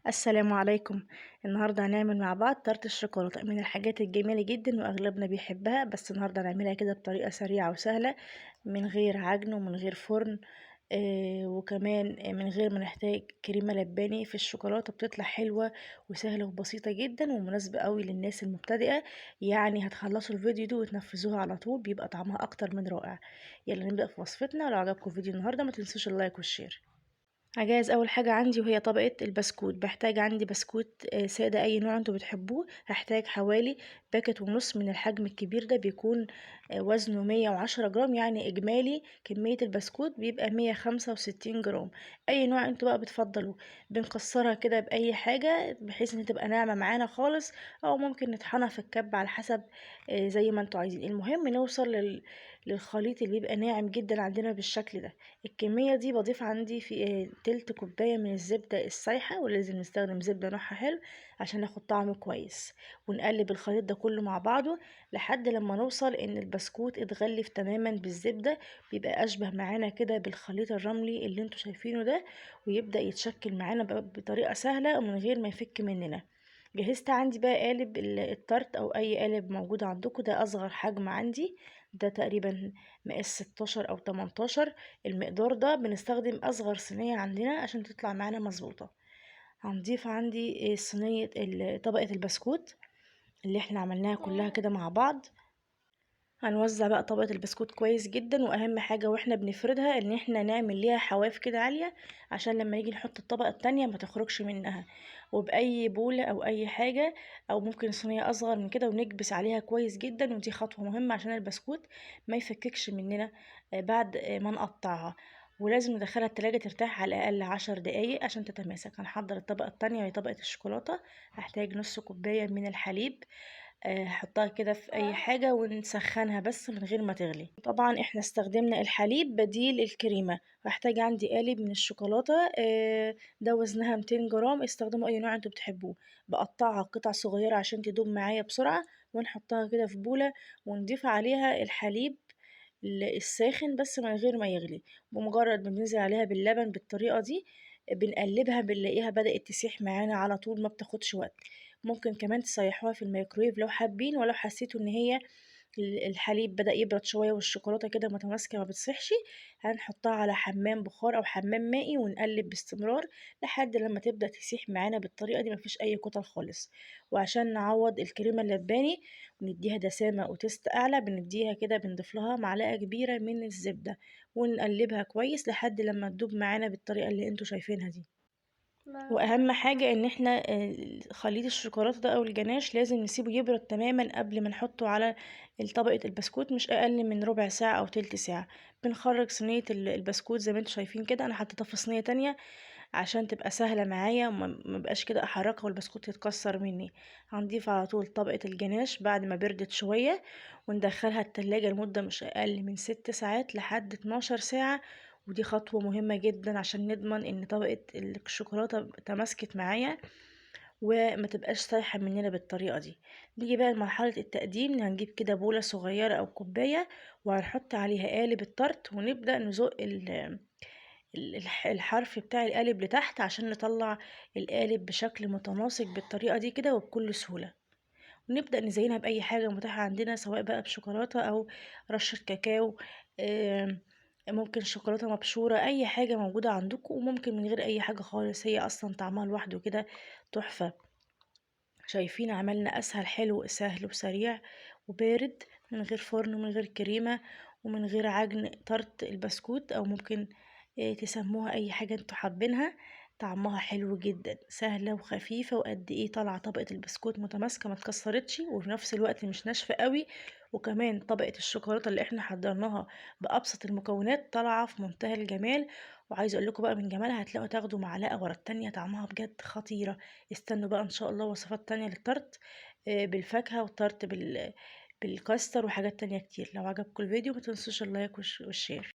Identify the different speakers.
Speaker 1: السلام عليكم. النهارده هنعمل مع بعض تارت الشوكولاته من الحاجات الجميله جدا واغلبنا بيحبها، بس النهارده هنعملها كده بطريقه سريعه وسهله من غير عجن ومن غير فرن. وكمان من غير ما نحتاج كريمه لباني في الشوكولاته، بتطلع حلوه وسهله وبسيطه جدا ومناسبه قوي للناس المبتدئه. يعني هتخلصوا الفيديو ده وتنفذوها على طول، بيبقى طعمها اكتر من رائع. يلا نبدا في وصفتنا. ولو عجبكم الفيديو النهارده ما تنسوش اللايك والشير. هجهز اول حاجه عندي وهي طبقه البسكوت. بحتاج عندي بسكوت ساده اي نوع انتوا بتحبوه. هحتاج حوالي باكت ونص من الحجم الكبير ده، بيكون وزنه 110 جرام. يعني اجمالي كميه البسكوت بيبقى 165 جرام. اي نوع انتوا بقى بتفضلوا. بنكسرها كده باي حاجه بحيث ان تبقى ناعمه معانا خالص، او ممكن نطحنها في الكب على حسب زي ما انتوا عايزين. المهم نوصل للخليط اللي بيبقى ناعم جدا عندنا بالشكل ده. الكمية دي بضيف عندي في تلت كوباية من الزبدة السايحة، ولازم نستخدم زبدة نوعها حلو عشان ناخد طعم كويس. ونقلب الخليط ده كله مع بعضه لحد لما نوصل ان البسكوت اتغلف تماما بالزبدة، بيبقى اشبه معانا كده بالخليط الرملي اللي انتوا شايفينه ده، ويبدأ يتشكل معانا بطريقة سهلة ومن غير ما يفك مننا. جهزت عندي بقى قالب التارت او اي قالب موجود عندكم. ده اصغر حجم عندي، ده تقريبا مقاس 16 او 18. المقدار ده بنستخدم اصغر صينية عندنا عشان تطلع معانا مظبوطة. هنضيف عندي صينية طبقة البسكوت اللي احنا عملناها كلها كده مع بعض. هنوزع بقى طبقة البسكوت كويس جدا، واهم حاجة واحنا بنفردها ان احنا نعمل ليها حواف كده عالية عشان لما نيجي نحط الطبقة التانية ما تخرجش منها. وبأي بولة او اي حاجة، او ممكن صينية اصغر من كده، ونكبس عليها كويس جدا. ودي خطوة مهمة عشان البسكوت ما يفككش مننا بعد ما نقطعها. ولازم ندخلها التلاجة ترتاح على الأقل 10 دقايق عشان تتماسك. هنحضر الطبقة التانية وهي طبقة الشوكولاتة. هحتاج نص كوباية من الحليب. هحطها كده في اي حاجة ونسخنها بس من غير ما تغلي. طبعا احنا استخدمنا الحليب بديل الكريمة. هحتاج عندي قالب من الشوكولاتة، ده وزنها 200 جرام. استخدموا اي نوع انتوا بتحبوه. بقطعها قطع صغيرة عشان تدوب معايا بسرعة، ونحطها كده في بولة ونضيف عليها الحليب الساخن بس من غير ما يغلي. بمجرد ما بننزل عليها باللبن بالطريقة دي بنقلبها، بنلاقيها بدأت تسيح معانا على طول، ما بتاخدش وقت. ممكن كمان تسيحوها في الميكرويف لو حابين، ولو حسيتوا ان هي الحليب بدأ يبرد شوية والشوكولاتة كده متماسكة ما بتصيحش، هنحطها على حمام بخار أو حمام مائي ونقلب باستمرار لحد لما تبدأ تسيح معانا بالطريقة دي، مفيش أي كتل خالص. وعشان نعوض الكريمة اللباني ونديها دسامة وتست أعلى، بنديها كده بنضيف لها معلقة كبيرة من الزبدة ونقلبها كويس لحد لما تدوب معانا بالطريقة اللي انتوا شايفينها دي. واهم حاجة ان احنا خليط الشوكولاتة ده او الجناش لازم نسيبه يبرد تماما قبل ما نحطه على طبقة البسكوت، مش اقل من ربع ساعة او تلت ساعة. بنخرج صينية البسكوت زي ما انتوا شايفين كده. انا حطيتها في صينية تانية عشان تبقى سهلة معايا وما بقاش كده احركها والبسكوت يتكسر مني. هنضيف على طول طبقة الجناش بعد ما بردت شوية، وندخلها التلاجة لمدة مش اقل من 6 ساعات لحد 12 ساعة. ودي خطوة مهمة جدا عشان نضمن ان طبقة الشوكولاتة تماسكت معايا وما تبقاش سايحة مننا بالطريقة دي. نيجي بقى لمرحلة التقديم. هنجيب كده بولة صغيرة او كوباية وهنحط عليها قالب الطرت، ونبدأ نزق الحرف بتاع القالب لتحت عشان نطلع القالب بشكل متناسق بالطريقة دي كده وبكل سهولة. ونبدأ نزينها بأي حاجة متاحة عندنا، سواء بقى بشوكولاتة أو رشة كاكاو، ممكن شوكولاتة مبشورة، أي حاجة موجودة عندكم. وممكن من غير أي حاجة خالص، هي أصلا طعمها لوحده كده تحفة. شايفين عملنا أسهل حلو سهل وسريع وبارد، من غير فرن ومن غير كريمة ومن غير عجن طرت البسكوت. أو ممكن تسموها أي حاجة انتوا حابينها. طعمها حلو جدا، سهلة وخفيفة، وقد ايه طالعة طبقة البسكوت متماسكة ما اتكسرتش، وفي نفس الوقت مش ناشفة قوي. وكمان طبقة الشوكولاتة اللي احنا حضرناها بأبسط المكونات طالعة في منتهى الجمال. وعايزة اقول لكم بقى من جمالها هتلاقوا تاخدوا معلقة ورا التانية، طعمها بجد خطيرة. استنوا بقى ان شاء الله وصفات تانية للطرت بالفاكهة، والطرت بالكاستر وحاجات تانية كتير. لو عجبكم الفيديو متنسوش اللايك والشير.